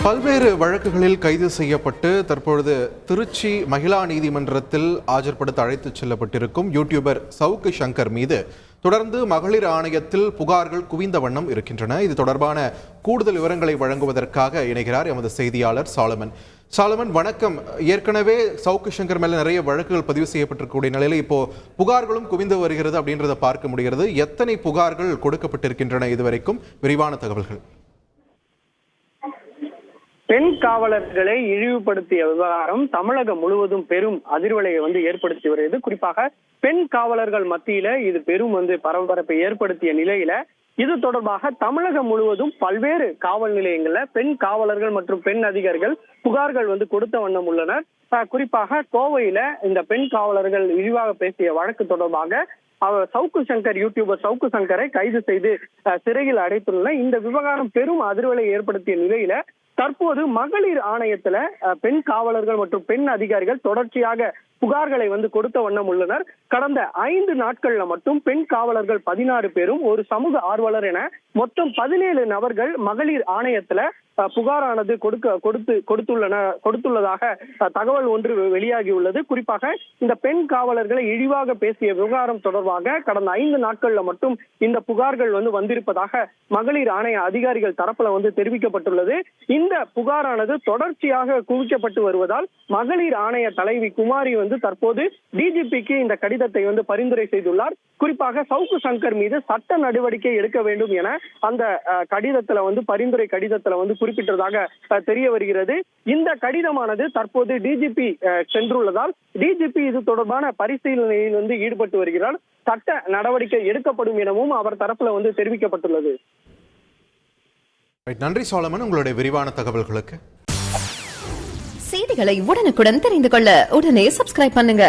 பல்வேறு வழக்குகளில் கைது செய்யப்பட்டு தற்பொழுது திருச்சி மகிழா நீதிமன்றத்தில் ஆஜர்படுத்த அழைத்துச் செல்லப்பட்டிருக்கும் யூடியூபர் சவுக்கு சங்கர் மீது தொடர்ந்து மகளிர் ஆணையத்தில் புகார்கள் குவிந்த வண்ணம் இருக்கின்றன. இது தொடர்பான கூடுதல் விவரங்களை வழங்குவதற்காக இணைகிறார் எமது செய்தியாளர் சாலமன். வணக்கம். ஏற்கனவே சவுக்கு சங்கர் மேல நிறைய வழக்குகள் பதிவு செய்யப்பட்டிருக்கக்கூடிய நிலையில இப்போ புகார்களும் குவிந்து வருகிறது அப்படின்றத பார்க்க முடிகிறது. எத்தனை புகார்கள் கொடுக்கப்பட்டிருக்கின்றன இதுவரைக்கும்? விரிவான தகவல்கள். பெண் காவலர்களை இழிவுபடுத்திய விவகாரம் தமிழகம் முழுவதும் பெரும் அதிர்வலையை ஏற்படுத்தி வருகிறது. குறிப்பாக பெண் காவலர்கள் மத்தியில இது பெரும் பரபரப்பை ஏற்படுத்திய நிலையில இது தொடர்பாக தமிழகம் முழுவதும் பல்வேறு காவல் நிலையங்கள்ல பெண் காவலர்கள் மற்றும் பெண் அதிகாரிகள் புகார்கள் கொடுத்த வண்ணம் உள்ளனர். குறிப்பாக கோவையில இந்த பெண் காவலர்கள் இழிவாக பேசிய வழக்கு தொடர்பாக சவுக்கு சங்கர் யூடியூபர் சவுக்கு சங்கரை கைது செய்து சிறையில் அடைத்துள்ளனர். இந்த விவகாரம் பெரும் அதிர்வலை ஏற்படுத்திய நிலையில தற்போது மகளிர் ஆணையத்துல பெண் காவலர்கள் மற்றும் பெண் அதிகாரிகள் தொடர்ச்சியாக புகார்களை கொடுத்த வண்ணம் உள்ளனர். கடந்த 5 நாட்கள்ல மட்டும் பெண் காவலர்கள் 16 பேரும் ஒரு சமூக ஆர்வலர் என மொத்தம் 17 நபர்கள் மகளிர் ஆணையத்துல புகாரானது கொடுத்துள்ளதாக தகவல் ஒன்று வெளியாகியுள்ளது. குறிப்பாக இந்த பெண் காவலர்களை இழிவாக பேசிய விவகாரம் தொடர்பாக கடந்த 5 நாட்கள்ல மட்டும் இந்த புகார்கள் வந்திருப்பதாக மகளிர் ஆணைய அதிகாரிகள் தரப்புல தெரிவிக்கப்பட்டுள்ளது. இந்த புகாரானது தொடர்ச்சியாக குவிக்கப்பட்டு வருவதால் மகளிர் ஆணைய தலைவி குமாரி தற்போது டிஜிபிக்கு இந்த கடிதத்தை பரிந்துரை செய்துள்ளார். குறிப்பாக சவுக்கு சங்கர் மீது சட்ட நடவடிக்கை எடுக்க வேண்டும் என அந்த கடிதத்துல பரிந்துரை கடிதத்துல குறிப்பிட்டதாக தெரிய வருகிறது. இந்த கடிதமானது தற்போது டிஜிபி சென்றுள்ளதால் டிஜிபி இது தொடர்பான பரிசீலனையில் ஈடுபட்டு வருகிறார். சட்ட நடவடிக்கை எடுக்கப்படும் எனவும் அவர் தரப்புல தெரிவிக்கப்பட்டுள்ளது. நன்றி சாலமன், உங்களுடைய விரிவான தகவல்களுக்கு. செய்திகளை உடனுக்குடன் தெரிந்து கொள்ள உடனே சப்ஸ்கிரைப் பண்ணுங்க.